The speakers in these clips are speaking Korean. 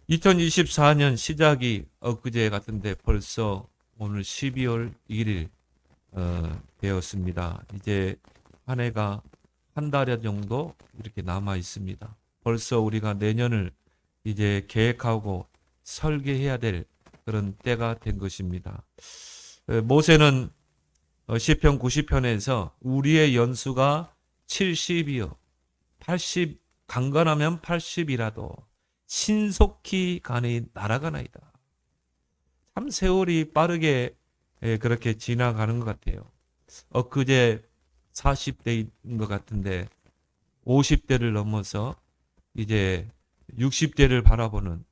2024년 시작이 엊그제 같은데 벌써 오늘 12월 1일 되었습니다. 이제 한 해가 한 달여 정도 이렇게 남아 있습니다. 벌써 우리가 내년을 이제 계획하고 설계해야 될 그런 때가 된 것입니다. 모세는 시편 90편에서 우리의 연수가 70이요 80 강건하면 80이라도 신속히 가니 날아가나이다. 참 세월이 빠르게 그렇게 지나가는 것 같아요. 엊그제 40대인 것 같은데 50대를 넘어서 이제 60대를 바라보는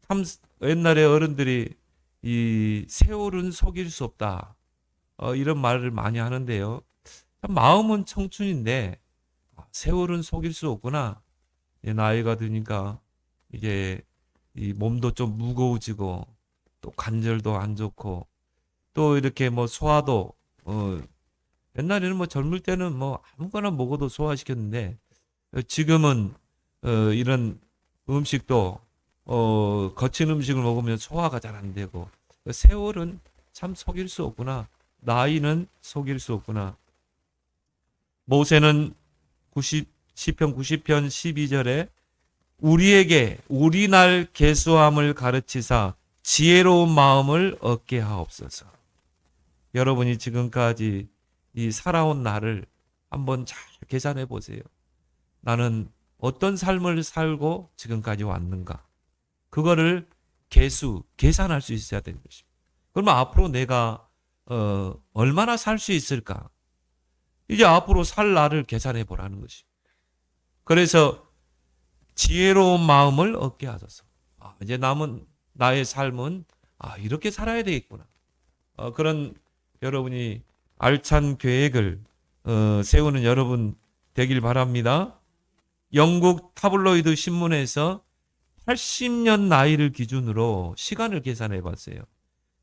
참 옛날에 어른들이 이 세월은 속일 수 없다 이런 말을 많이 하는데요. 참 마음은 청춘인데 세월은 속일 수 없구나. 나이가 드니까 이제 이 몸도 좀 무거워지고 또 관절도 안 좋고 또 이렇게 뭐 소화도 옛날에는 뭐 젊을 때는 뭐 아무거나 먹어도 소화시켰는데 지금은 이런 음식도 거친 음식을 먹으면 소화가 잘 안 되고 세월은 참 속일 수 없구나. 나이는 속일 수 없구나. 모세는 시편 90편 12절에 우리에게 우리날 계수함을 가르치사 지혜로운 마음을 얻게 하옵소서. 여러분이 지금까지 이 살아온 날을 한번 잘 계산해 보세요. 나는 어떤 삶을 살고 지금까지 왔는가? 그거를 계산할 수 있어야 되는 것입니다. 그러면 앞으로 내가 얼마나 살 수 있을까? 이제 앞으로 살 날을 계산해 보라는 것입니다. 그래서 지혜로운 마음을 얻게 하소서. 이제 남은 나의 삶은 이렇게 살아야 되겠구나. 그런 여러분이 알찬 계획을 세우는 여러분 되길 바랍니다. 영국 타블로이드 신문에서 80년 나이를 기준으로 시간을 계산해 봤어요.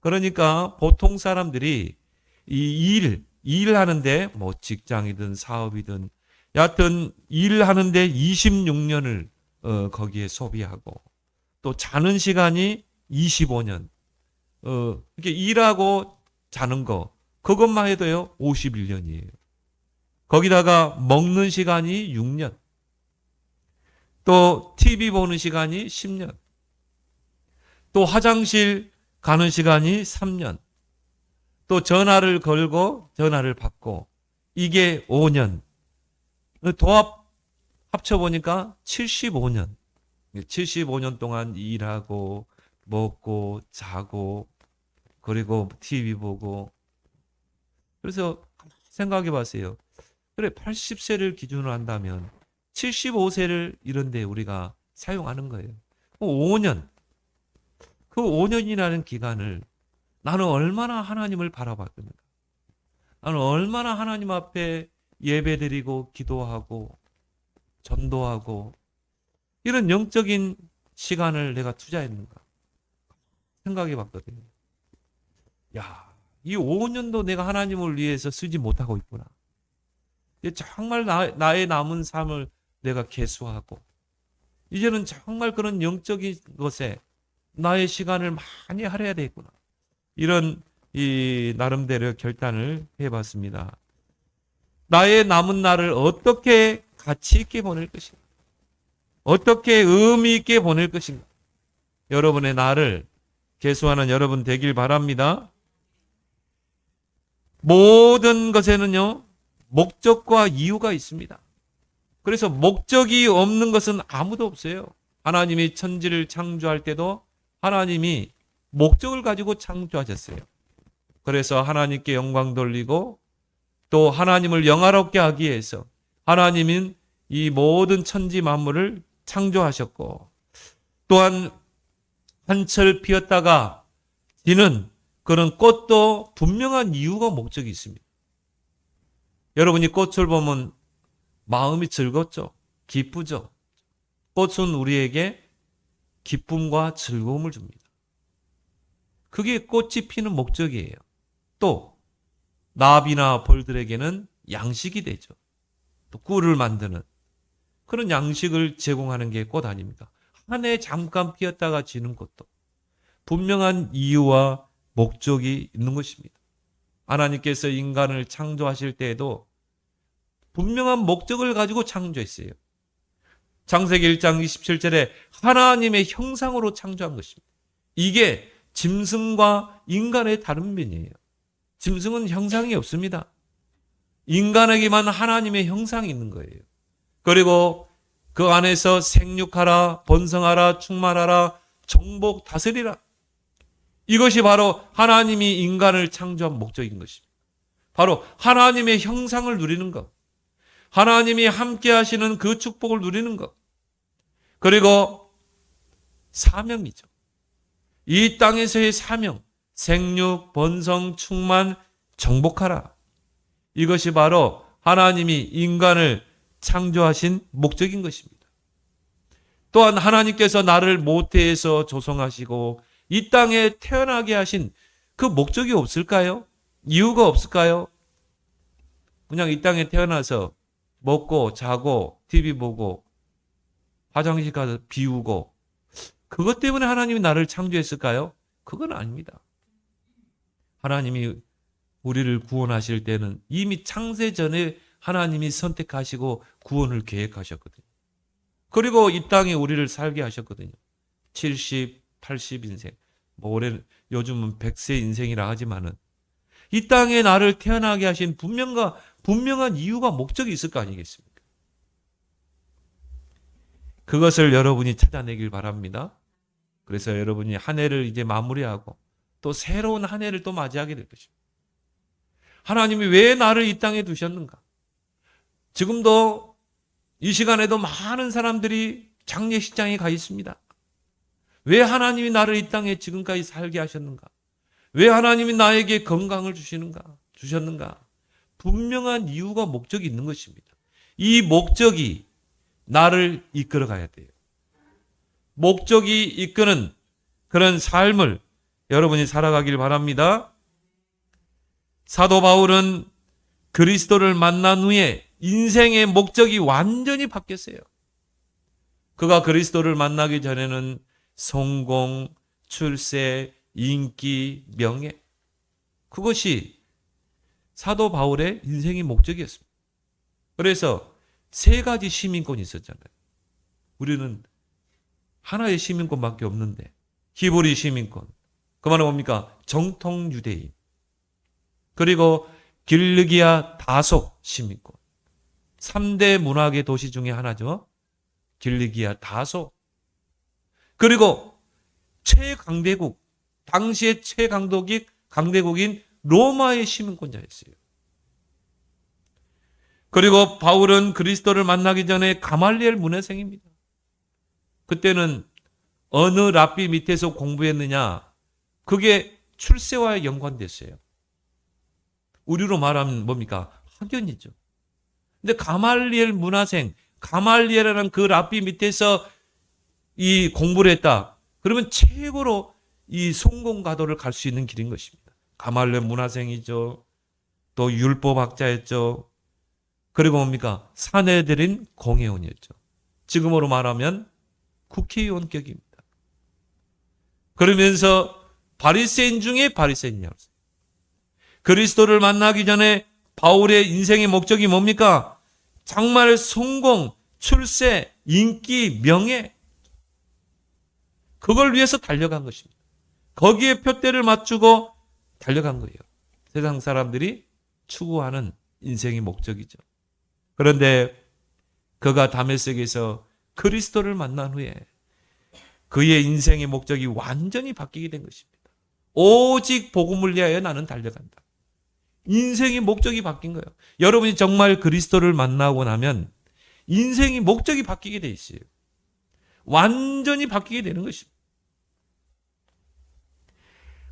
그러니까 보통 사람들이 이 일하는데 뭐 직장이든 사업이든 여하튼 일하는데 26년을 거기에 소비하고 또 자는 시간이 25년 이렇게 일하고 자는 거 그것만 해도요 51년이에요. 거기다가 먹는 시간이 6년 또 TV 보는 시간이 10년 또 화장실 가는 시간이 3년 또 전화를 걸고 전화를 받고 이게 5년 합쳐보니까 75년 75년 동안 일하고 먹고 자고 그리고 TV 보고 그래서 생각해 봤어요. 그래 80세를 기준으로 한다면 75세를 이런데 우리가 사용하는 거예요. 5년 그 5년이라는 기간을 나는 얼마나 하나님을 바라봤습니까? 나는 얼마나 하나님 앞에 예배드리고 기도하고 전도하고 이런 영적인 시간을 내가 투자했는가 생각해 봤거든요. 이 5년도 내가 하나님을 위해서 쓰지 못하고 있구나. 정말 나의 남은 삶을 내가 계수하고 이제는 정말 그런 영적인 것에 나의 시간을 많이 할애해야 되겠구나. 이런 이 나름대로 결단을 해봤습니다. 나의 남은 날을 어떻게 가치 있게 보낼 것인가? 어떻게 의미 있게 보낼 것인가? 여러분의 날을 계수하는 여러분 되길 바랍니다. 모든 것에는요, 목적과 이유가 있습니다. 그래서 목적이 없는 것은 아무도 없어요. 하나님이 천지를 창조할 때도 하나님이 목적을 가지고 창조하셨어요. 그래서 하나님께 영광 돌리고 또 하나님을 영화롭게 하기 위해서 하나님은 이 모든 천지 만물을 창조하셨고 또한 한철 피었다가 지는 그런 꽃도 분명한 이유가 목적이 있습니다. 여러분이 꽃을 보면 마음이 즐겁죠? 기쁘죠? 꽃은 우리에게 기쁨과 즐거움을 줍니다. 그게 꽃이 피는 목적이에요. 또 나비나 벌들에게는 양식이 되죠. 또 꿀을 만드는 그런 양식을 제공하는 게 꽃 아닙니까? 한 해 잠깐 피었다가 지는 것도 분명한 이유와 목적이 있는 것입니다. 하나님께서 인간을 창조하실 때에도 분명한 목적을 가지고 창조했어요. 창세기 1장 27절에 하나님의 형상으로 창조한 것입니다. 이게 짐승과 인간의 다른 면이에요. 짐승은 형상이 없습니다. 인간에게만 하나님의 형상이 있는 거예요. 그리고 그 안에서 생육하라, 번성하라, 충만하라, 정복, 다스리라. 이것이 바로 하나님이 인간을 창조한 목적인 것입니다. 바로 하나님의 형상을 누리는 것. 하나님이 함께 하시는 그 축복을 누리는 것. 그리고 사명이죠. 이 땅에서의 사명, 생육, 번성, 충만, 정복하라. 이것이 바로 하나님이 인간을 창조하신 목적인 것입니다. 또한 하나님께서 나를 모태에서 조성하시고 이 땅에 태어나게 하신 그 목적이 없을까요? 이유가 없을까요? 그냥 이 땅에 태어나서 먹고 자고 TV 보고 화장실 가서 비우고 그것 때문에 하나님이 나를 창조했을까요? 그건 아닙니다. 하나님이 우리를 구원하실 때는 이미 창세 전에 하나님이 선택하시고 구원을 계획하셨거든요. 그리고 이 땅에 우리를 살게 하셨거든요. 70, 80인생. 올해는 요즘은 100세 인생이라 하지만은 이 땅에 나를 태어나게 하신 분명한 이유가 목적이 있을 거 아니겠습니까? 그것을 여러분이 찾아내길 바랍니다. 그래서 여러분이 한 해를 이제 마무리하고 또 새로운 한 해를 또 맞이하게 될 것입니다. 하나님이 왜 나를 이 땅에 두셨는가? 지금도 이 시간에도 많은 사람들이 장례식장에 가 있습니다. 왜 하나님이 나를 이 땅에 지금까지 살게 하셨는가? 왜 하나님이 나에게 건강을 주셨는가? 분명한 이유가 목적이 있는 것입니다. 이 목적이 나를 이끌어 가야 돼요. 목적이 이끄는 그런 삶을 여러분이 살아가길 바랍니다. 사도 바울은 그리스도를 만난 후에 인생의 목적이 완전히 바뀌었어요. 그가 그리스도를 만나기 전에는 성공, 출세, 인기, 명예 그것이 사도 바울의 인생의 목적이었습니다. 그래서 세 가지 시민권이 있었잖아요. 우리는 하나의 시민권밖에 없는데 히브리 시민권 그 말은 뭡니까? 정통 유대인 그리고 길르기아 다속 시민권 3대 문화계 도시 중에 하나죠. 길르기아 다속 그리고 최강대국 당시의 최강대국인 로마의 시민권자였어요. 그리고 바울은 그리스도를 만나기 전에 가말리엘 문해생입니다. 그때는 어느 랍비 밑에서 공부했느냐 그게 출세와 연관됐어요. 우리로 말하면 뭡니까? 학연이죠. 근데 가말리엘 문화생, 가말리엘이라는 그 랍비 밑에서 이 공부를 했다. 그러면 최고로 이 성공가도를 갈 수 있는 길인 것입니다. 가말리엘 문화생이죠. 또 율법학자였죠. 그리고 뭡니까? 사내들인 공회원이었죠. 지금으로 말하면 국회의원격입니다. 그러면서 바리새인 중에 바리새인이었어요. 그리스도를 만나기 전에 바울의 인생의 목적이 뭡니까? 정말 성공, 출세, 인기, 명예 그걸 위해서 달려간 것입니다. 거기에 표대를 맞추고 달려간 거예요. 세상 사람들이 추구하는 인생의 목적이죠. 그런데 그가 다메섹에서 그리스도를 만난 후에 그의 인생의 목적이 완전히 바뀌게 된 것입니다. 오직 복음을 위하여 나는 달려간다. 인생의 목적이 바뀐 거예요. 여러분이 정말 그리스도를 만나고 나면 인생의 목적이 바뀌게 돼 있어요. 완전히 바뀌게 되는 것입니다.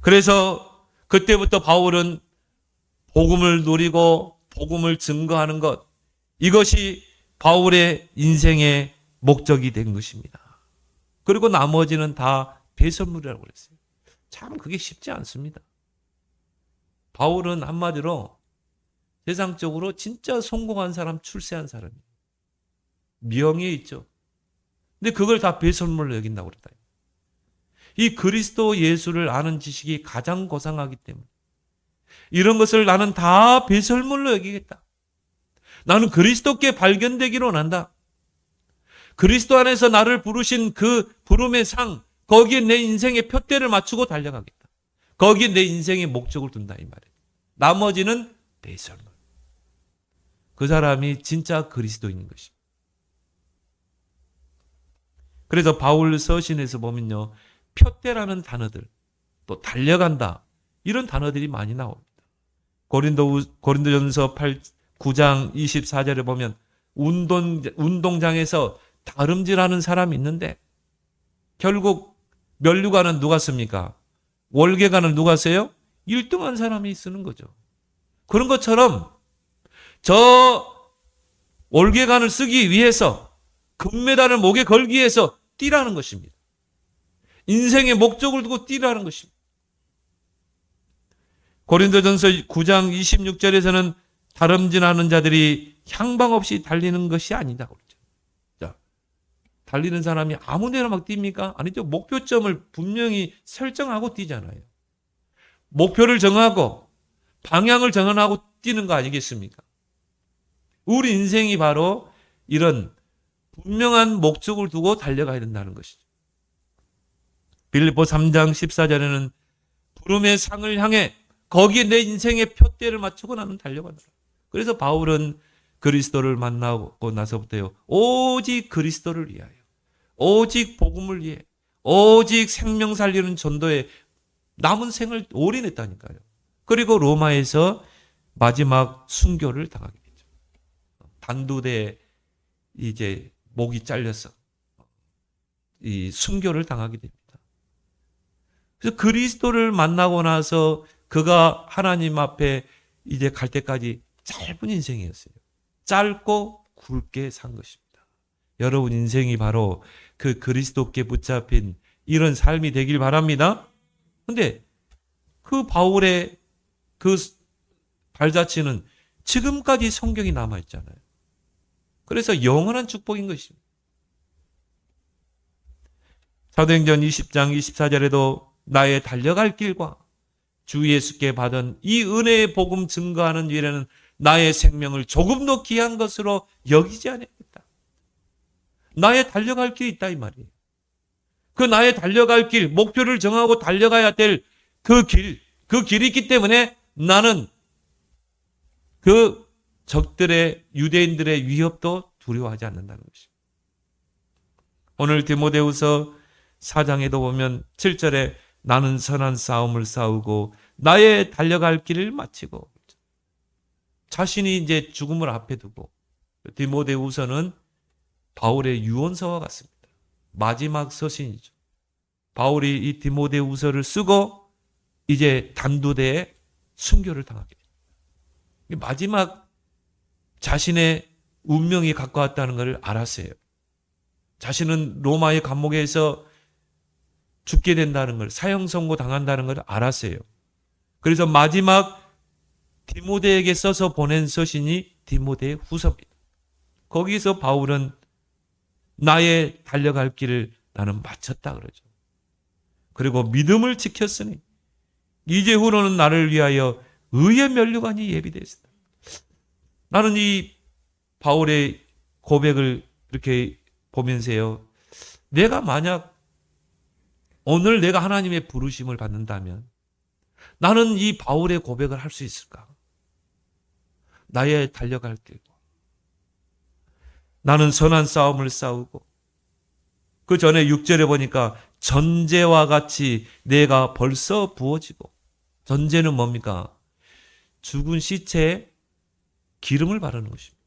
그래서 그때부터 바울은 복음을 누리고 복음을 증거하는 것 이것이 바울의 인생의 목적이 된 것입니다. 그리고 나머지는 다 배설물이라고 그랬어요. 참 그게 쉽지 않습니다. 바울은 한마디로 세상적으로 진짜 성공한 사람, 출세한 사람이에요. 명예 있죠. 근데 그걸 다 배설물로 여긴다고 그랬다. 이 그리스도 예수를 아는 지식이 가장 고상하기 때문에 이런 것을 나는 다 배설물로 여기겠다. 나는 그리스도께 발견되기로 한다. 그리스도 안에서 나를 부르신 그 부름의 상, 거기에 내 인생의 표대를 맞추고 달려가겠다. 거기에 내 인생의 목적을 둔다 이 말이에요. 나머지는 배설물. 그 사람이 진짜 그리스도인인 것입니다. 그래서 바울 서신에서 보면요, 표대라는 단어들, 또 달려간다, 이런 단어들이 많이 나옵니다. 고린도전서 9장 24절에 보면 운동장에서 다름질하는 사람이 있는데 결국 면류관은 누가 씁니까? 월계관은 누가 써요? 1등한 사람이 쓰는 거죠. 그런 것처럼 저 월계관을 쓰기 위해서 금메달을 목에 걸기 위해서 뛰라는 것입니다. 인생의 목적을 두고 뛰라는 것입니다. 고린도전서 9장 26절에서는 다름질하는 자들이 향방 없이 달리는 것이 아니다 그러죠. 자, 달리는 사람이 아무 데나 막 뜁니까? 아니죠. 목표점을 분명히 설정하고 뛰잖아요. 목표를 정하고 방향을 정하고 뛰는 거 아니겠습니까? 우리 인생이 바로 이런 분명한 목적을 두고 달려가야 된다는 것이죠. 빌립보 3장 14절에는 부름의 상을 향해 거기에 내 인생의 표대를 맞추고 나는 달려간다. 그래서 바울은 그리스도를 만나고 나서부터요, 오직 그리스도를 위하여, 오직 복음을 위해, 오직 생명 살리는 전도에 남은 생을 올인했다니까요. 그리고 로마에서 마지막 순교를 당하게 됐죠. 단두대에 이제 목이 잘려서 이 순교를 당하게 됩니다. 그래서 그리스도를 만나고 나서 그가 하나님 앞에 이제 갈 때까지 짧은 인생이었어요. 짧고 굵게 산 것입니다. 여러분 인생이 바로 그 그리스도께 붙잡힌 이런 삶이 되길 바랍니다. 근데 그 바울의 그 발자취는 지금까지 성경이 남아있잖아요. 그래서 영원한 축복인 것입니다. 사도행전 20장 24절에도 나의 달려갈 길과 주 예수께 받은 이 은혜의 복음 증거하는 일에는 나의 생명을 조금도 귀한 것으로 여기지 않겠다. 나의 달려갈 길이 있다 이 말이에요. 그 나의 달려갈 길, 목표를 정하고 달려가야 될 그 길이 있기 때문에 나는 그 적들의 유대인들의 위협도 두려워하지 않는다는 것입니다. 오늘 디모데후서 4장에도 보면 7절에 나는 선한 싸움을 싸우고 나의 달려갈 길을 마치고 자신이 이제 죽음을 앞에 두고 디모데후서는 바울의 유언서와 같습니다. 마지막 서신이죠. 바울이 이 디모데후서를 쓰고 이제 단두대에 순교를 당하게 됩니다. 마지막 자신의 운명이 가까웠다는 것을 알았어요. 자신은 로마의 감옥에서 죽게 된다는 걸, 사형 선고 당한다는 걸 알았어요. 그래서 마지막 디모데에게 써서 보낸 서신이 디모데의 후서입니다. 거기서 바울은 나의 달려갈 길을 나는 마쳤다 그러죠. 그리고 믿음을 지켰으니 이제후로는 나를 위하여 의의 면류관이 예비되어 있다. 나는 이 바울의 고백을 이렇게 보면서요, 내가 만약 오늘 내가 하나님의 부르심을 받는다면 나는 이 바울의 고백을 할 수 있을까? 나의 달려갈 길과 나는 선한 싸움을 싸우고 그 전에 6절에 보니까 전제와 같이 내가 벌써 부어지고, 전제는 뭡니까? 죽은 시체에 기름을 바르는 것입니다.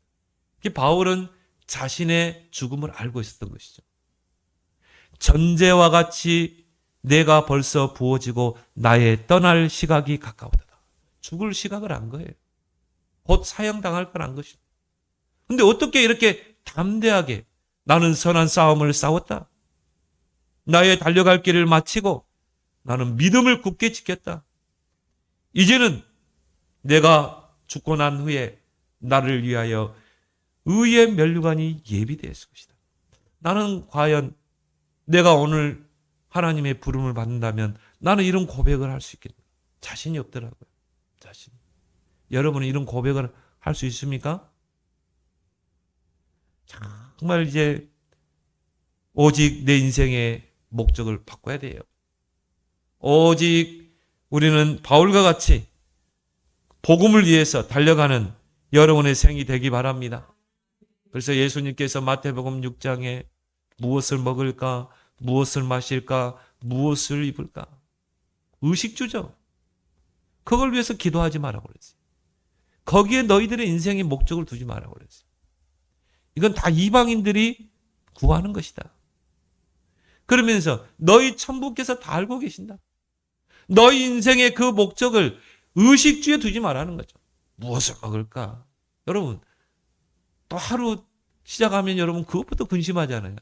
바울은 자신의 죽음을 알고 있었던 것이죠. 전제와 같이 내가 벌써 부어지고 나의 떠날 시각이 가까우다. 죽을 시각을 안 거예요. 곧 사형당할 걸 안 것입니다. 근데 어떻게 이렇게 담대하게 나는 선한 싸움을 싸웠다. 나의 달려갈 길을 마치고 나는 믿음을 굳게 지켰다. 이제는 내가 죽고 난 후에 나를 위하여 의의 면류관이 예비되었을 것이다. 나는 과연 내가 오늘 하나님의 부름을 받는다면 나는 이런 고백을 할 수 있겠나? 자신이 없더라고요. 자신. 여러분은 이런 고백을 할 수 있습니까? 정말 이제 오직 내 인생의 목적을 바꿔야 돼요. 오직 우리는 바울과 같이 복음을 위해서 달려가는 여러분의 생이 되기 바랍니다. 그래서 예수님께서 마태복음 6장에 무엇을 먹을까, 무엇을 마실까, 무엇을 입을까? 의식주죠. 그걸 위해서 기도하지 말라고 그랬어요. 거기에 너희들의 인생의 목적을 두지 말라고 그랬어요. 이건 다 이방인들이 구하는 것이다. 그러면서 너희 천부께서 다 알고 계신다. 너희 인생의 그 목적을 의식주에 두지 말라는 거죠. 무엇을 먹을까? 여러분, 또 하루 시작하면 여러분 그것부터 근심하잖아요.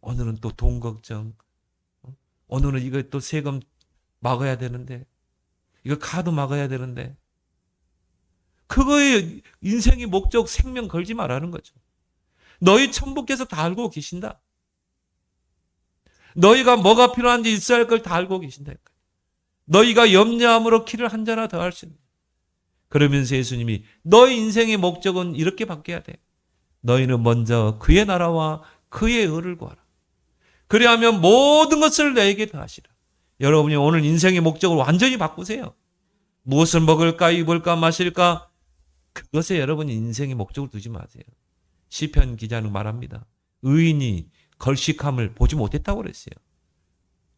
오늘은 또 돈 걱정. 오늘은 이거 또 세금 막아야 되는데. 이거 카드 막아야 되는데. 그거에 인생의 목적 생명 걸지 말라는 거죠. 너희 천부께서 다 알고 계신다. 너희가 뭐가 필요한지 있어야 할 걸 다 알고 계신다. 너희가 염려함으로 키를 한 잔이나 더 할 수 있는. 그러면서 예수님이 너희 인생의 목적은 이렇게 바뀌어야 돼. 너희는 먼저 그의 나라와 그의 의를 구하라. 그리하면 모든 것을 너에게 더하시라. 여러분이 오늘 인생의 목적을 완전히 바꾸세요. 무엇을 먹을까, 입을까, 마실까? 그것에 여러분이 인생의 목적을 두지 마세요. 시편 기자는 말합니다. 의인이 걸식함을 보지 못했다고 그랬어요.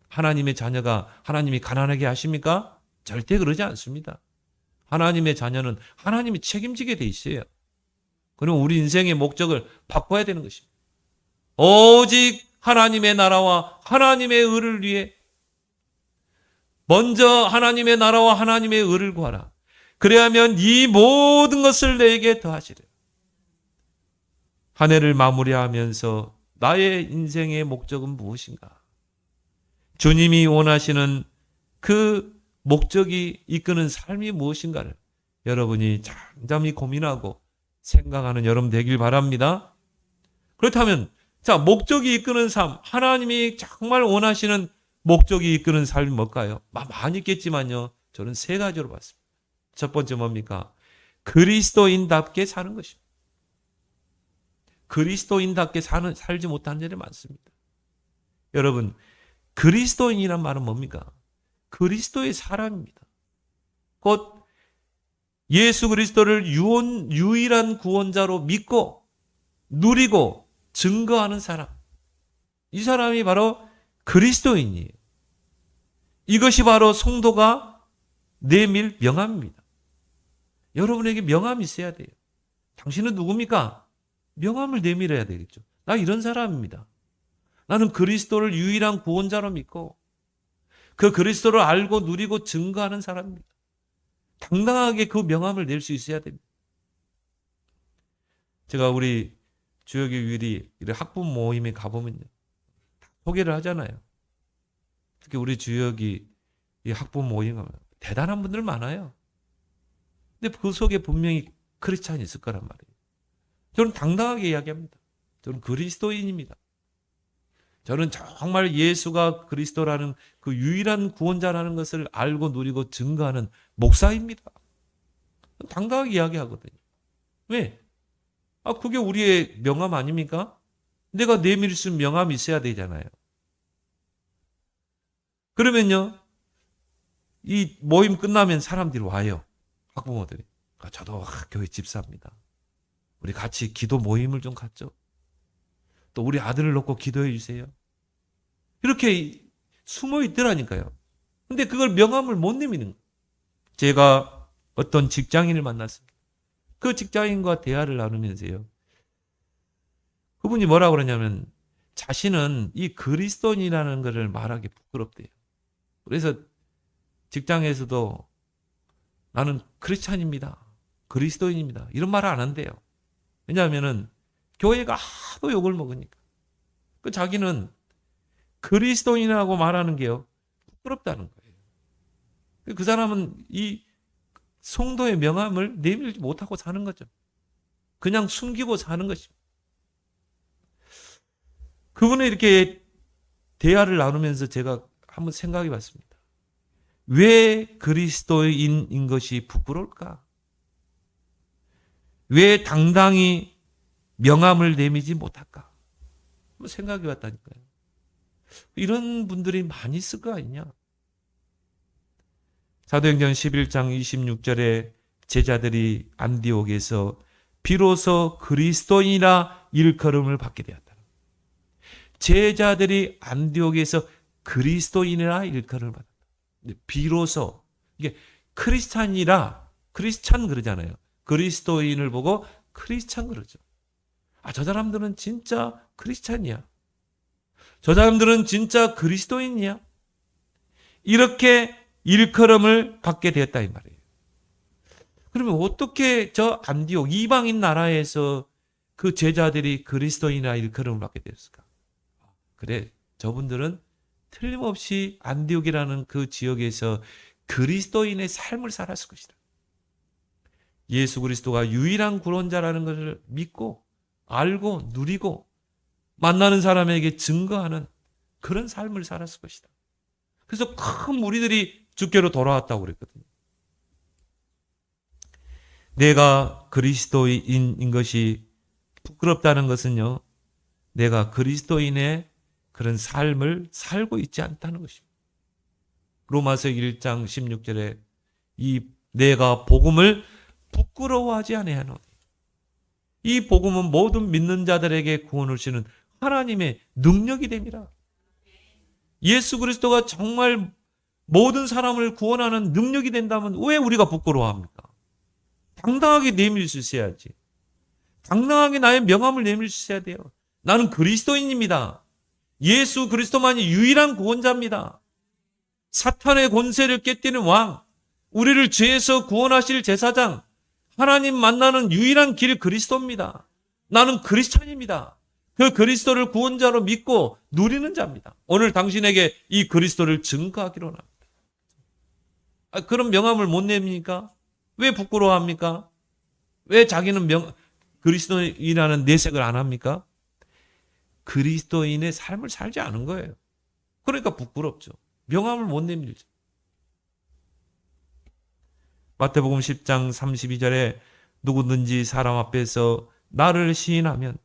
하나님의 자녀가 하나님이 가난하게 하십니까? 절대 그러지 않습니다. 하나님의 자녀는 하나님이 책임지게 돼 있어요. 그럼 우리 인생의 목적을 바꿔야 되는 것입니다. 오직 하나님의 나라와 하나님의 의를 위해 먼저 하나님의 나라와 하나님의 의를 구하라. 그래야면 이 모든 것을 내게 더하시리라. 한 해를 마무리하면서 나의 인생의 목적은 무엇인가? 주님이 원하시는 그 목적이 이끄는 삶이 무엇인가를 여러분이 잠잠히 고민하고 생각하는 여러분 되길 바랍니다. 그렇다면 자, 목적이 이끄는 삶, 하나님이 정말 원하시는 목적이 이끄는 삶이 뭘까요? 많이 있겠지만요. 저는 세 가지로 봤습니다. 첫 번째 뭡니까? 그리스도인답게 사는 것입니다. 그리스도인답게 살지 못하는 일이 많습니다. 여러분, 그리스도인이란 말은 뭡니까? 그리스도의 사람입니다. 곧 예수 그리스도를 유일한 구원자로 믿고 누리고 증거하는 사람. 이 사람이 바로 그리스도인이에요. 이것이 바로 성도가 내밀 명함입니다. 여러분에게 명함이 있어야 돼요. 당신은 누굽니까? 명함을 내밀어야 되겠죠. 나 이런 사람입니다. 나는 그리스도를 유일한 구원자로 믿고 그 그리스도를 알고 누리고 증거하는 사람입니다. 당당하게 그 명함을 낼 수 있어야 됩니다. 제가 우리 주역의 위리 학부 모임에 가보면요. 소개를 하잖아요. 특히 우리 주역이 이 학부 모임 가면 대단한 분들 많아요. 근데 그 속에 분명히 크리스찬이 있을 거란 말이에요. 저는 당당하게 이야기합니다. 저는 그리스도인입니다. 저는 정말 예수가 그리스도라는 그 유일한 구원자라는 것을 알고 누리고 증거하는 목사입니다. 당당하게 이야기하거든요. 왜? 그게 우리의 명함 아닙니까? 내가 내밀 수 있는 명함이 있어야 되잖아요. 그러면요, 이 모임 끝나면 사람들이 와요. 학부모들이. 저도 교회 집사입니다. 우리 같이 기도 모임을 좀 갖죠. 또 우리 아들을 놓고 기도해 주세요. 이렇게 숨어 있더라니까요. 근데 그걸 명함을 못 내미는 거예요. 제가 어떤 직장인을 만났습니다. 그 직장인과 대화를 나누면서요. 그분이 뭐라고 그러냐면 자신은 이 그리스도인이라는 것을 말하기 부끄럽대요. 그래서 직장에서도 나는 크리스찬입니다. 그리스도인입니다. 이런 말을 안 한대요. 왜냐하면은 교회가 하도 욕을 먹으니까. 그 자기는 그리스도인이라고 말하는 게요. 부끄럽다는 거예요. 그 사람은 이 성도의 명함을 내밀지 못하고 사는 거죠. 그냥 숨기고 사는 것입니다. 그분을 이렇게 대화를 나누면서 제가 한번 생각해 봤습니다. 왜 그리스도인인 것이 부끄러울까? 왜 당당히 명함을 내밀지 못할까? 한번 생각해 봤다니까요. 이런 분들이 많이 있을 거 아니냐? 사도행전 11장 26절에 제자들이 안디옥에서 비로소 그리스도인이라 일컬음을 받게 되었다. 제자들이 안디옥에서 그리스도인이라 일컬음을 받았다. 비로소 이게 크리스찬이라 크리스찬 그러잖아요. 그리스도인을 보고 크리스찬 그러죠. 저 사람들은 진짜 크리스찬이야. 저 사람들은 진짜 그리스도인이야. 이렇게 일컬음을 받게 되었다 이 말이에요. 그러면 어떻게 저 안디옥 이방인 나라에서 그 제자들이 그리스도인이라 일컬음을 받게 되었을까? 그래, 저분들은 틀림없이 안디옥이라는 그 지역에서 그리스도인의 삶을 살았을 것이다. 예수 그리스도가 유일한 구원자라는 것을 믿고 알고 누리고 만나는 사람에게 증거하는 그런 삶을 살았을 것이다. 그래서 큰 무리들이 주께로 돌아왔다고 그랬거든요. 내가 그리스도인인 것이 부끄럽다는 것은요, 내가 그리스도인의 그런 삶을 살고 있지 않다는 것입니다. 로마서 1장 16절에 내가 복음을 부끄러워하지 아니하노니 이 복음은 모든 믿는 자들에게 구원을 주시는 하나님의 능력이 됨이라. 예수 그리스도가 정말 모든 사람을 구원하는 능력이 된다면 왜 우리가 부끄러워합니까? 당당하게 내밀 수 있어야지. 당당하게 나의 명함을 내밀 수 있어야 돼요. 나는 그리스도인입니다. 예수 그리스도만이 유일한 구원자입니다. 사탄의 권세를 깨뜨리는 왕, 우리를 죄에서 구원하실 제사장, 하나님 만나는 유일한 길 그리스도입니다. 나는 크리스찬입니다. 그 그리스도를 구원자로 믿고 누리는 자입니다. 오늘 당신에게 이 그리스도를 증거하기로 합니다. 그런 명함을 못 냅니까? 왜 부끄러워합니까? 왜 자기는 그리스도인이라는 내색을 안 합니까? 그리스도인의 삶을 살지 않은 거예요. 그러니까 부끄럽죠. 명함을 못 내밀죠. 마태복음 10장 32절에 누구든지 사람 앞에서 나를 시인하면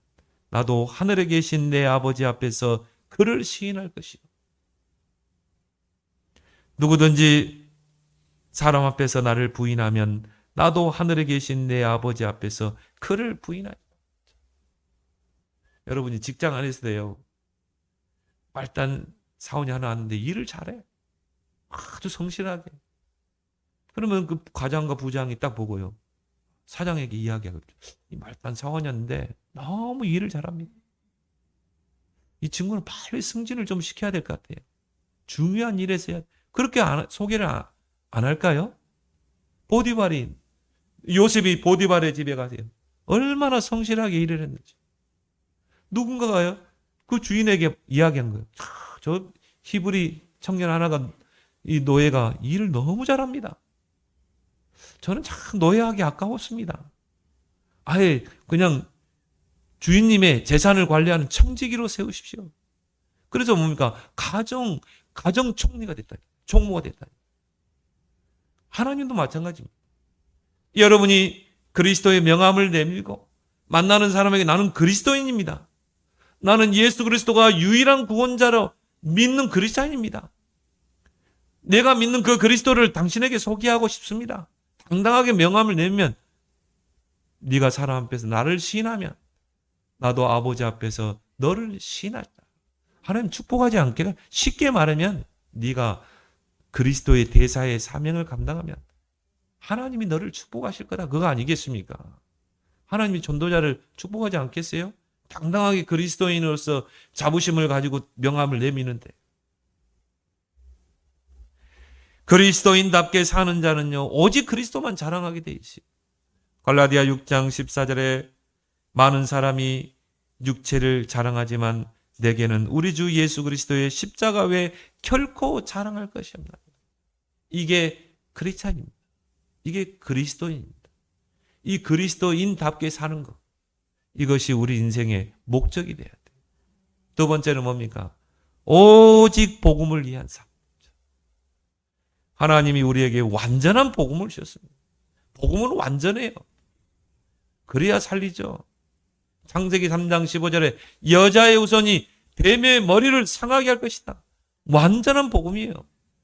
나도 하늘에 계신 내 아버지 앞에서 그를 시인할 것이요. 누구든지 사람 앞에서 나를 부인하면 나도 하늘에 계신 내 아버지 앞에서 그를 부인하리라. 여러분이 직장 안에서도요, 말단 사원이 하나 왔는데 일을 잘해. 아주 성실하게. 그러면 그 과장과 부장이 딱 보고요, 사장에게 이야기하거든요. 이 말단 사원이었는데 너무 일을 잘합니다. 이 친구는 빨리 승진을 좀 시켜야 될 것 같아요. 중요한 일에서야. 그렇게 소개를 안 할까요? 보디발이, 요셉이 보디발의 집에 가세요. 얼마나 성실하게 일을 했는지. 누군가가요, 그 주인에게 이야기한 거예요. 저 히브리 청년 하나가, 이 노예가 일을 너무 잘합니다. 저는 참 노예하기 아까웠습니다. 아예 그냥 주인님의 재산을 관리하는 청지기로 세우십시오. 그래서 뭡니까? 가정 총리가 됐다. 총무가 됐다. 하나님도 마찬가지입니다. 여러분이 그리스도의 명함을 내밀고 만나는 사람에게 나는 그리스도인입니다. 나는 예수 그리스도가 유일한 구원자로 믿는 그리스도인입니다. 내가 믿는 그 그리스도를 당신에게 소개하고 싶습니다. 당당하게 명함을 내면 네가 사람 앞에서 나를 시인하면 나도 아버지 앞에서 너를 시인하자. 하나님 축복하지 않게, 쉽게 말하면 네가 그리스도의 대사의 사명을 감당하면 하나님이 너를 축복하실 거다. 그거 아니겠습니까? 하나님이 전도자를 축복하지 않겠어요? 당당하게 그리스도인으로서 자부심을 가지고 명함을 내미는데. 그리스도인답게 사는 자는요, 오직 그리스도만 자랑하게 돼 있어요. 갈라디아 6장 14절에 많은 사람이 육체를 자랑하지만 내게는 우리 주 예수 그리스도의 십자가 외에 결코 자랑할 것이 없나니. 이게 크리스찬입니다. 이게 그리스도인입니다. 이 그리스도인답게 사는 것. 이것이 우리 인생의 목적이 돼야 돼. 두 번째는 뭡니까? 오직 복음을 위한 삶. 하나님이 우리에게 완전한 복음을 주셨습니다. 복음은 완전해요. 그래야 살리죠. 창세기 3장 15절에 여자의 우선이 뱀의 머리를 상하게 할 것이다. 완전한 복음이에요.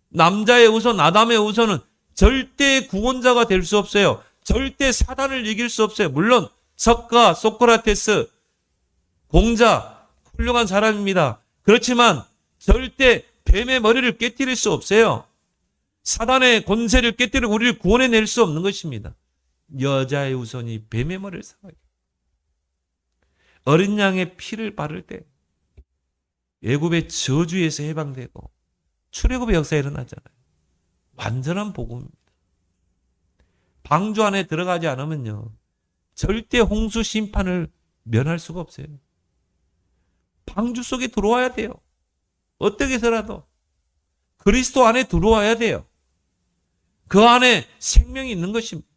남자의 우선, 아담의 우선은 절대 구원자가 될 수 없어요. 절대 사단을 이길 수 없어요. 물론 석가, 소크라테스, 공자, 훌륭한 사람입니다. 그렇지만 절대 뱀의 머리를 깨뜨릴 수 없어요. 사단의 권세를 깨뜨리고 우리를 구원해낼 수 없는 것입니다. 여자의 우선이 뱀의 머리를 상하게. 어린 양의 피를 바를 때 애굽의 저주에서 해방되고 출애굽의 역사가 일어나잖아요. 완전한 복음입니다. 방주 안에 들어가지 않으면요, 절대 홍수 심판을 면할 수가 없어요. 방주 속에 들어와야 돼요. 어떻게 해서라도 그리스도 안에 들어와야 돼요. 그 안에 생명이 있는 것입니다.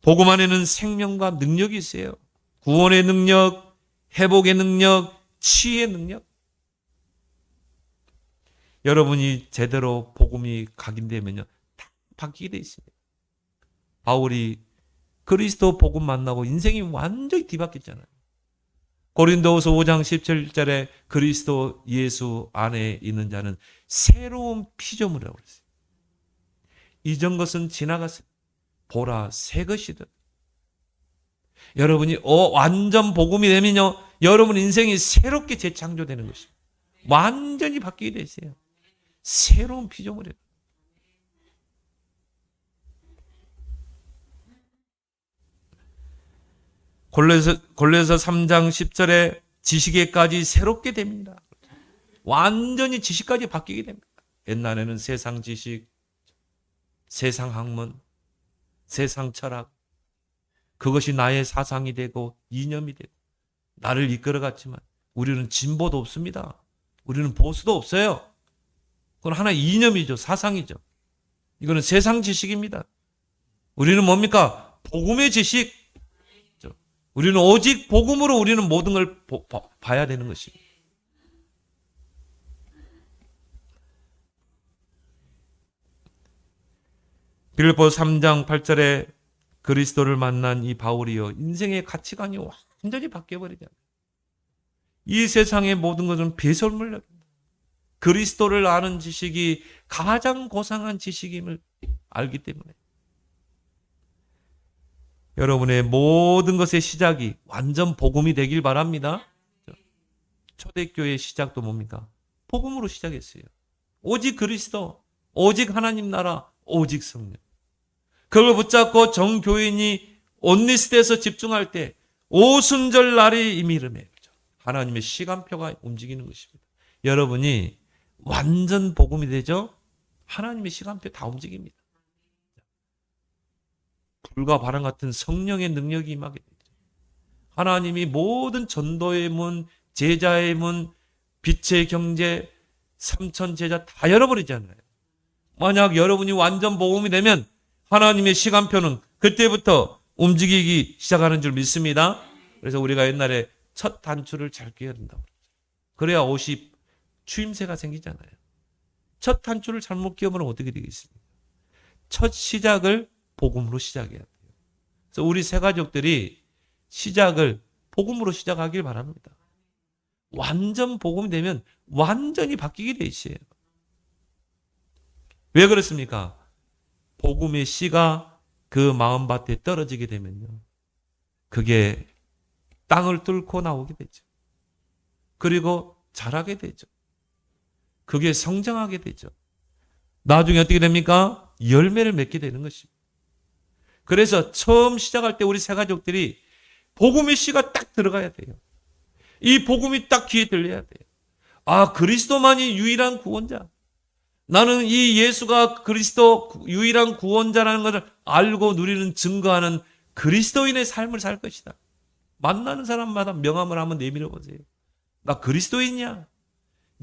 복음 안에는 생명과 능력이 있어요. 구원의 능력, 회복의 능력, 치유의 능력. 여러분이 제대로 복음이 각인되면요, 다 바뀌게 돼 있습니다. 바울이 그리스도 복음 만나고 인생이 완전히 뒤바뀌었잖아요. 고린도후서 5장 17절에 그리스도 예수 안에 있는 자는 새로운 피조물이라고 그랬어요. 이전 것은 지나갔어요. 보라, 새 것이든. 여러분이 완전 복음이 되면요, 여러분 인생이 새롭게 재창조되는 것입니다. 완전히 바뀌게 돼 있어요. 새로운 피조물이에요. 골로새 3장 10절에 지식에까지 새롭게 됩니다. 완전히 지식까지 바뀌게 됩니다. 옛날에는 세상 지식, 세상 학문, 세상 철학, 그것이 나의 사상이 되고 이념이 되고 나를 이끌어갔지만 우리는 진보도 없습니다. 우리는 보수도 없어요. 그건 하나의 이념이죠. 사상이죠. 이거는 세상 지식입니다. 우리는 뭡니까? 복음의 지식. 우리는 오직 복음으로 우리는 모든 걸 봐야 되는 것입니다. 빌립보서 3장 8절에 그리스도를 만난 이 바울이요, 인생의 가치관이 완전히 바뀌어버리잖아요. 이 세상의 모든 것은 배설물입니다. 그리스도를 아는 지식이 가장 고상한 지식임을 알기 때문에 여러분의 모든 것의 시작이 완전 복음이 되길 바랍니다. 초대교회의 시작도 뭡니까? 복음으로 시작했어요. 오직 그리스도, 오직 하나님 나라, 오직 성령. 그걸 붙잡고 정교인이 온리스트에서 집중할 때 오순절 날이 이미 이르매 하나님의 시간표가 움직이는 것입니다. 여러분이 완전 복음이 되죠? 하나님의 시간표 다 움직입니다. 불과 바람 같은 성령의 능력이 임하게 되죠. 하나님이 모든 전도의 문, 제자의 문, 빛의 경제, 삼천 제자 다 열어버리잖아요. 만약 여러분이 완전 복음이 되면 하나님의 시간표는 그때부터 움직이기 시작하는 줄 믿습니다. 그래서 우리가 옛날에 첫 단추를 잘 끼워야 된다고 그러죠. 그래야 옷이 추임새가 생기잖아요. 첫 단추를 잘못 끼우면 어떻게 되겠습니까? 첫 시작을 복음으로 시작해야 돼요. 그래서 우리 새 가족들이 시작을 복음으로 시작하길 바랍니다. 완전 복음이 되면 완전히 바뀌게 돼 있어요. 왜 그렇습니까? 복음의 씨가 그 마음밭에 떨어지게 되면요, 그게 땅을 뚫고 나오게 되죠. 그리고 자라게 되죠. 그게 성장하게 되죠. 나중에 어떻게 됩니까? 열매를 맺게 되는 것입니다. 그래서 처음 시작할 때 우리 새가족들이 복음의 씨가 딱 들어가야 돼요. 이 복음이 딱 귀에 들려야 돼요. 아, 그리스도만이 유일한 구원자. 나는 이 예수가 그리스도 유일한 구원자라는 것을 알고 누리는 증거하는 그리스도인의 삶을 살 것이다. 만나는 사람마다 명함을 한번 내밀어 보세요. 나 그리스도인이야.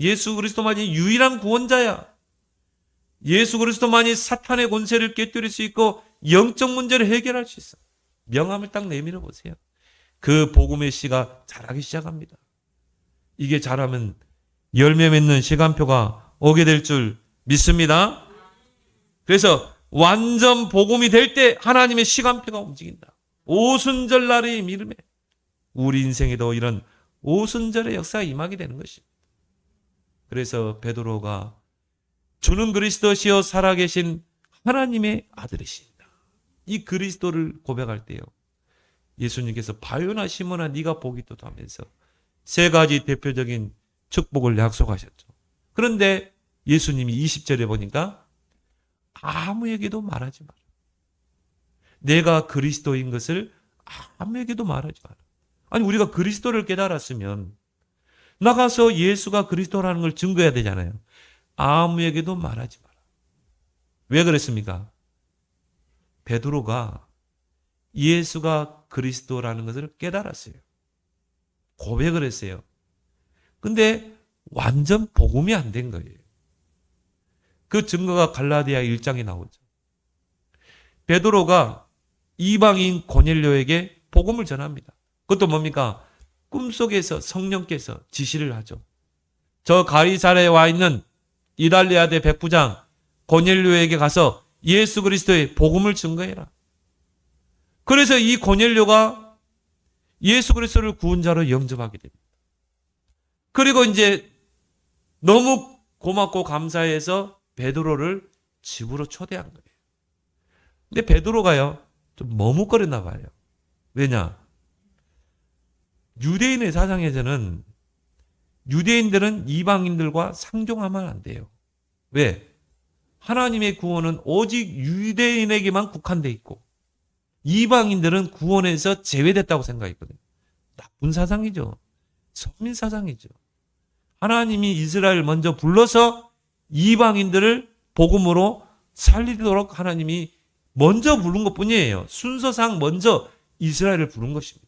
예수 그리스도만이 유일한 구원자야. 예수 그리스도만이 사탄의 권세를 깨뜨릴 수 있고 영적 문제를 해결할 수 있어. 명함을 딱 내밀어 보세요. 그 복음의 씨가 자라기 시작합니다. 이게 자라면 열매 맺는 시간표가 오게 될 줄 믿습니다. 그래서 완전 복음이 될 때 하나님의 시간표가 움직인다. 오순절날의 믿음에 우리 인생에도 이런 오순절의 역사가 임하게 되는 것입니다. 그래서 베드로가 주는 그리스도시요 살아계신 하나님의 아들이시다. 이 그리스도를 고백할 때요. 예수님께서 바요나 시몬아 네가 복이 있도다 하면서 세 가지 대표적인 축복을 약속하셨죠. 그런데 예수님이 20절에 보니까 아무에게도 말하지 마라. 내가 그리스도인 것을 아무에게도 말하지 마라. 아니 우리가 그리스도를 깨달았으면 나가서 예수가 그리스도라는 걸 증거해야 되잖아요. 아무에게도 말하지 마라. 왜 그랬습니까? 베드로가 예수가 그리스도라는 것을 깨달았어요. 고백을 했어요. 근데 완전 복음이 안 된 거예요. 그 증거가 갈라디아 1장에 나오죠. 베드로가 이방인 고넬료에게 복음을 전합니다. 그것도 뭡니까? 꿈속에서 성령께서 지시를 하죠. 저 가이사랴에 와 있는 이달리아 대 백부장 고넬료에게 가서 예수 그리스도의 복음을 증거해라. 그래서 이 고넬료가 예수 그리스도를 구원자로 영접하게 됩니다. 그리고 이제 너무 고맙고 감사해서 베드로를 집으로 초대한 거예요. 근데 베드로가요, 좀 머뭇거렸나 봐요. 왜냐? 유대인의 사상에서는 유대인들은 이방인들과 상종하면 안 돼요. 왜? 하나님의 구원은 오직 유대인에게만 국한되어 있고 이방인들은 구원에서 제외됐다고 생각했거든요. 나쁜 사상이죠. 선민 사상이죠. 하나님이 이스라엘을 먼저 불러서 이방인들을 복음으로 살리도록 하나님이 먼저 부른 것뿐이에요. 순서상 먼저 이스라엘을 부른 것입니다.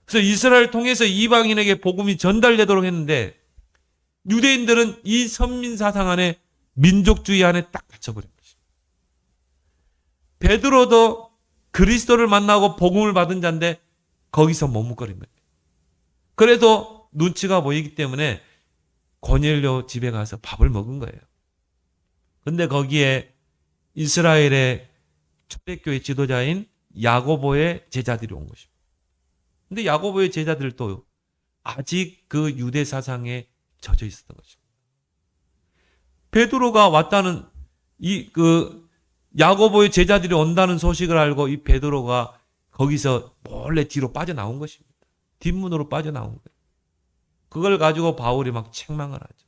그래서 이스라엘을 통해서 이방인에게 복음이 전달되도록 했는데 유대인들은 이 선민 사상 안에 민족주의 안에 딱 갇혀버린 것입니다. 베드로도 그리스도를 만나고 복음을 받은 자인데 거기서 머뭇거린 거예요. 그래도 눈치가 보이기 때문에 고넬료 집에 가서 밥을 먹은 거예요. 근데 거기에 이스라엘의 초대교회 지도자인 야고보의 제자들이 온 것입니다. 근데 야고보의 제자들도 아직 그 유대 사상에 젖어 있었던 것입니다. 베드로가 왔다는 야고보의 제자들이 온다는 소식을 알고 이 베드로가 거기서 몰래 뒤로 빠져나온 것입니다. 뒷문으로 빠져나온 거예요. 그걸 가지고 바울이 막 책망을 하죠.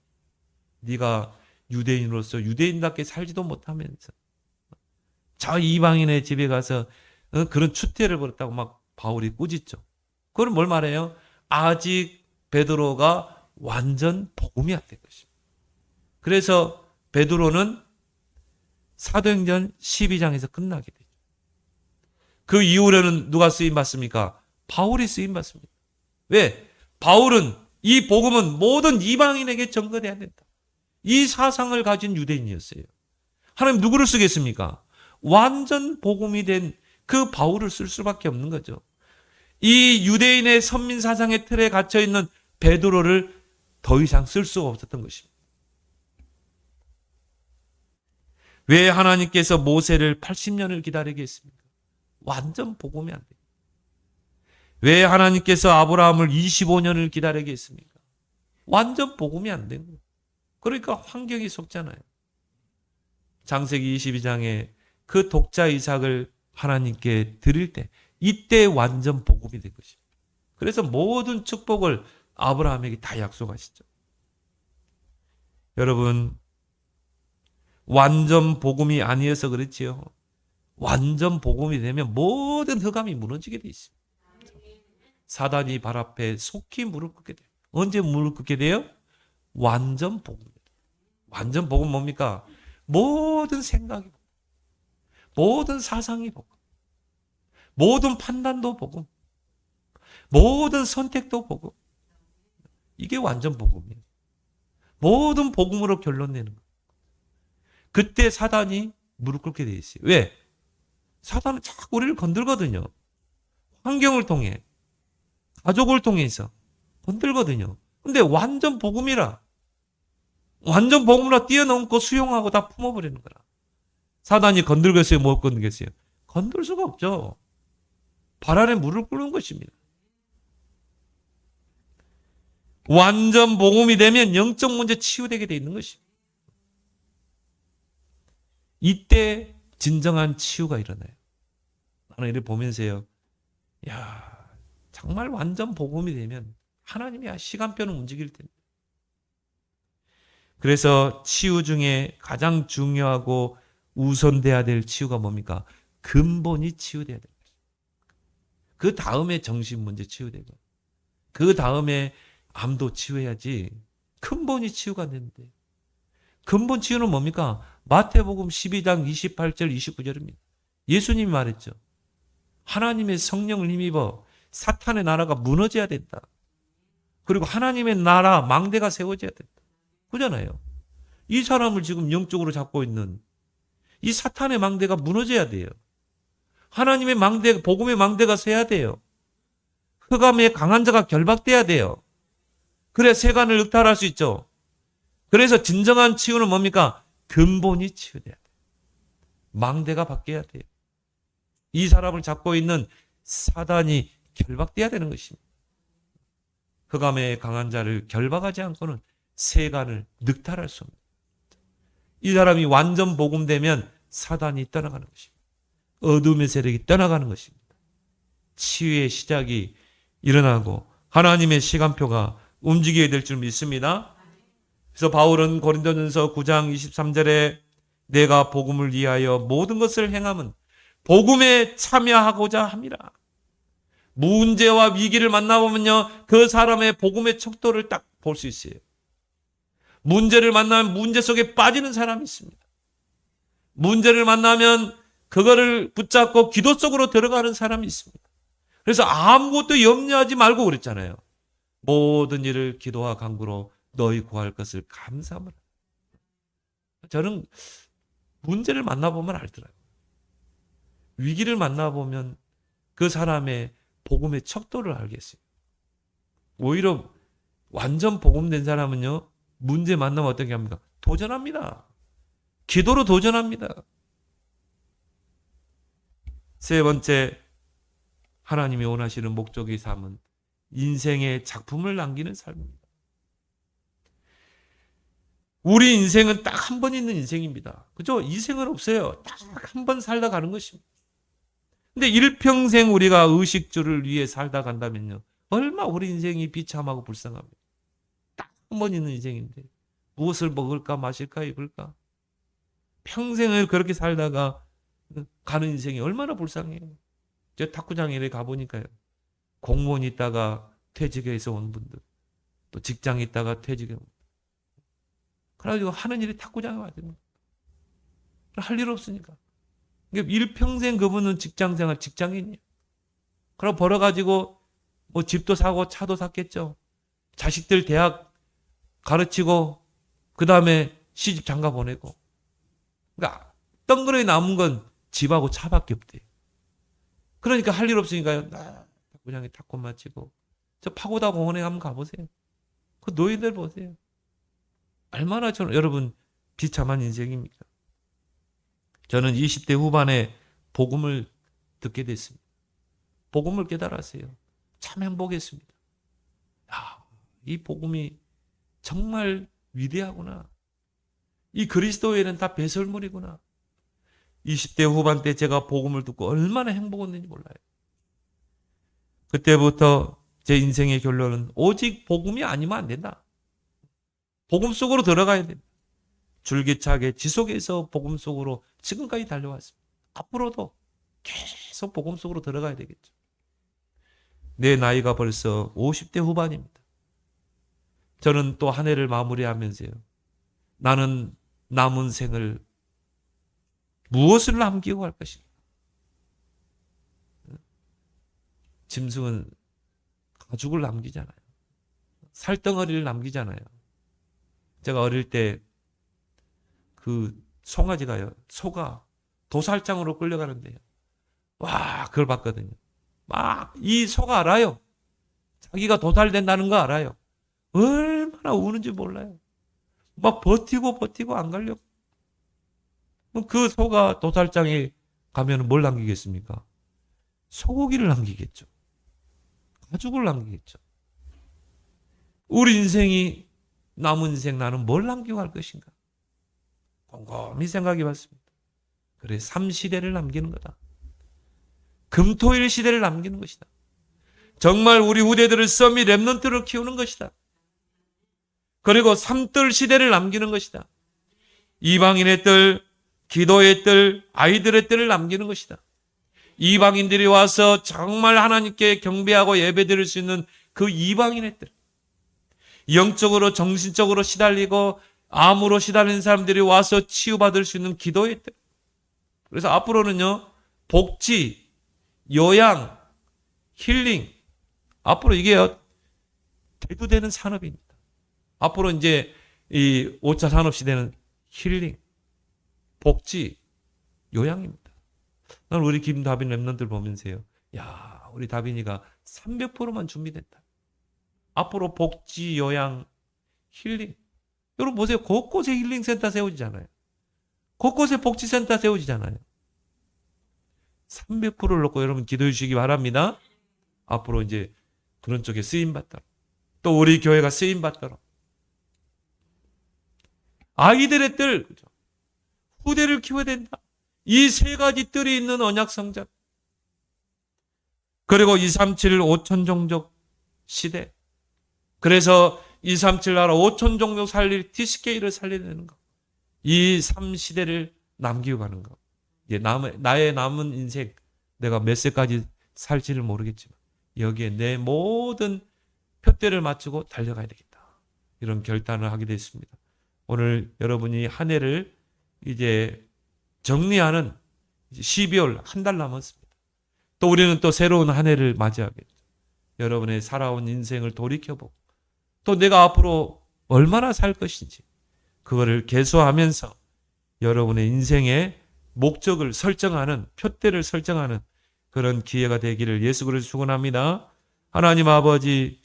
네가 유대인으로서 유대인답게 살지도 못하면서 저 이방인의 집에 가서 그런 추태를 벌였다고 막 바울이 꾸짖죠. 그건 뭘 말해요? 아직 베드로가 완전 복음이 안 된 것입니다. 그래서 베드로는 사도행전 12장에서 끝나게 되죠. 그 이후로는 누가 쓰임받습니까? 바울이 쓰임받습니다. 왜? 바울은 이 복음은 모든 이방인에게 전거돼야 된다. 이 사상을 가진 유대인이었어요. 하나님 누구를 쓰겠습니까? 완전 복음이 된 그 바울을 쓸 수밖에 없는 거죠. 이 유대인의 선민 사상의 틀에 갇혀있는 베드로를 더 이상 쓸 수가 없었던 것입니다. 왜 하나님께서 모세를 80년을 기다리게 했습니까? 완전 복음이 안 돼요. 왜 하나님께서 아브라함을 25년을 기다리게 했습니까? 완전 복음이 안 된 거예요. 그러니까 환경이 속잖아요. 창세기 22장에 그 독자 이삭을 하나님께 드릴 때 이때 완전 복음이 된 것입니다. 그래서 모든 축복을 아브라함에게 다 약속하시죠. 여러분, 완전 복음이 아니어서 그렇지요. 완전 복음이 되면 모든 흑암이 무너지게 돼 있습니다. 사단이 발 앞에 속히 무릎 꿇게 돼요. 언제 무릎 꿇게 돼요? 완전 복음. 완전 복음 뭡니까? 모든 생각이 복음, 모든 사상이 복음, 모든 판단도 복음, 모든 선택도 복음. 이게 완전 복음이에요. 모든 복음으로 결론 내는 거예요. 그때 사단이 무릎 꿇게 돼 있어요. 왜? 사단은 자꾸 우리를 건들거든요. 환경을 통해, 가족을 통해서 건들거든요. 근데 완전 복음이라 뛰어넘고 수용하고 다 품어버리는 거라. 사단이 건들겠어요? 못 건들겠어요? 건들 수가 없죠. 발 아래 물을 끓는 것입니다. 완전 복음이 되면 영적 문제 치유되게 돼 있는 것입니다. 이때 진정한 치유가 일어나요. 나는 이를 보면서요. 야, 정말 완전 복음이 되면 하나님이 시간표는 움직일 텐데. 그래서 치유 중에 가장 중요하고 우선돼야 될 치유가 뭡니까? 근본이 치유돼야 돼요. 그 다음에 정신 문제 치유되고, 그 다음에 암도 치유해야지. 근본이 치유가 안 되는데. 근본 치유는 뭡니까? 마태복음 12장 28절 29절입니다. 예수님이 말했죠. 하나님의 성령을 힘입어 사탄의 나라가 무너져야 된다. 그리고 하나님의 나라 망대가 세워져야 된다. 그잖아요. 이 사람을 지금 영적으로 잡고 있는 이 사탄의 망대가 무너져야 돼요. 하나님의 망대, 복음의 망대가 서야 돼요. 흑암의 강한 자가 결박돼야 돼요. 그래야 세간을 늑탈할 수 있죠. 그래서 진정한 치유는 뭡니까? 근본이 치유돼야 돼요. 망대가 바뀌어야 돼요. 이 사람을 잡고 있는 사단이 결박돼야 되는 것입니다. 흑암의 강한 자를 결박하지 않고는 세간을 늑탈할 수 없습니다. 이 사람이 완전 복음되면 사단이 떠나가는 것입니다. 어둠의 세력이 떠나가는 것입니다. 치유의 시작이 일어나고 하나님의 시간표가 움직이게 될 줄 믿습니다. 그래서 바울은 고린도전서 9장 23절에 내가 복음을 위하여 모든 것을 행함은 복음에 참여하고자 함이라. 문제와 위기를 만나보면요, 그 사람의 복음의 척도를 딱 볼 수 있어요. 문제를 만나면 문제 속에 빠지는 사람이 있습니다. 문제를 만나면 그거를 붙잡고 기도 속으로 들어가는 사람이 있습니다. 그래서 아무것도 염려하지 말고 그랬잖아요. 모든 일을 기도와 간구로 너희 구할 것을 감사하라. 저는 문제를 만나보면 알더라고요. 위기를 만나보면 그 사람의 복음의 척도를 알겠어요. 오히려 완전 복음된 사람은요, 문제 만나면 어떻게 합니까? 도전합니다. 기도로 도전합니다. 세 번째, 하나님이 원하시는 목적의 삶은 인생의 작품을 남기는 삶입니다. 우리 인생은 딱 한 번 있는 인생입니다. 그죠? 인생은 없어요. 딱 한 번 살다 가는 것입니다. 근데 일평생 우리가 의식주를 위해 살다 간다면요, 얼마 우리 인생이 비참하고 불쌍합니다. 딱 한 번 있는 인생인데 무엇을 먹을까 마실까 입을까 평생을 그렇게 살다가 가는 인생이 얼마나 불쌍해요. 저 탁구장에 가보니까요, 공무원 있다가 퇴직해서 온 분들, 또 직장 있다가 퇴직해 온 분들, 그래가지고 하는 일이 탁구장에 와야 됩니다. 할 일 없으니까. 일평생 그분은 직장생활 직장인이에요. 그럼 벌어가지고 뭐 집도 사고 차도 샀겠죠. 자식들 대학 가르치고 그 다음에 시집 장가 보내고. 그러니까 덩그러니 남은 건 집하고 차밖에 없대요. 그러니까 할 일 없으니까요, 탁구장에 탁구 마치고 저 파고다 공원에 한번 가보세요. 그 노인들 보세요. 얼마나 여러분 비참한 인생입니까? 저는 20대 후반에 복음을 듣게 됐습니다. 복음을 깨달았어요. 참 행복했습니다. 이 복음이 정말 위대하구나. 이 그리스도에는 다 배설물이구나. 20대 후반 때 제가 복음을 듣고 얼마나 행복했는지 몰라요. 그때부터 제 인생의 결론은 오직 복음이 아니면 안 된다. 복음 속으로 들어가야 된다. 줄기차게 지속해서 복음 속으로 지금까지 달려왔습니다. 앞으로도 계속 복음 속으로 들어가야 되겠죠. 내 나이가 벌써 50대 후반입니다. 저는 또 한 해를 마무리하면서요, 나는 남은 생을 무엇을 남기고 갈 것인가? 짐승은 가죽을 남기잖아요. 살덩어리를 남기잖아요. 제가 어릴 때 그 송아지가요, 소가 도살장으로 끌려가는데요, 와, 그걸 봤거든요. 막 이 소가 알아요. 자기가 도살된다는 거 알아요. 얼마나 우는지 몰라요. 막 버티고 안 가려고. 그 소가 도살장에 가면 뭘 남기겠습니까? 소고기를 남기겠죠. 가죽을 남기겠죠. 우리 인생이 남은 인생 나는 뭘 남기고 갈 것인가? 곰곰이 생각해 봤습니다. 그래, 3시대를 남기는 거다. 금토일 시대를 남기는 것이다. 정말 우리 후대들을 썸이 렘넌트를 키우는 것이다. 그리고 삼뜰 시대를 남기는 것이다. 이방인의 뜰, 기도의 뜰, 아이들의 뜰을 남기는 것이다. 이방인들이 와서 정말 하나님께 경배하고 예배드릴 수 있는 그 이방인의 뜰. 영적으로 정신적으로 시달리고 암으로 시달리는 사람들이 와서 치유받을 수 있는 기도의 뜰. 그래서 앞으로는요, 복지, 요양, 힐링, 앞으로 이게 대두되는 산업입니다. 앞으로 이제 이 5차 산업 시대는 힐링, 복지, 요양입니다. 난 우리 김다빈 랩런들 보면서요, 야, 우리 다빈이가 300%만 준비됐다. 앞으로 복지, 요양, 힐링. 여러분 보세요. 곳곳에 힐링센터 세워지잖아요. 곳곳에 복지센터 세워지잖아요. 300%를 놓고 여러분 기도해 주시기 바랍니다. 앞으로 이제 그런 쪽에 쓰임받도록. 또 우리 교회가 쓰임받도록. 아이들의 뜰, 후대를 키워야 된다. 이 세 가지 뜰이 있는 언약성전. 그리고 237 5천 종족 시대. 그래서 237 나라 5천 종족 살릴 TCK를 살려내는 것. 이 3시대를 남기고 가는 것. 나의 남은 인생, 내가 몇 세까지 살지를 모르겠지만 여기에 내 모든 표대를 맞추고 달려가야 되겠다. 이런 결단을 하게 됐습니다. 오늘 여러분이 한 해를 이제 정리하는 12월 한 달 남았습니다. 또 우리는 또 새로운 한 해를 맞이하겠죠. 여러분의 살아온 인생을 돌이켜보고 또 내가 앞으로 얼마나 살 것인지 그거를 계수하면서 여러분의 인생의 목적을 설정하는, 표대를 설정하는 그런 기회가 되기를 예수 그리스도로 축원합니다. 하나님 아버지,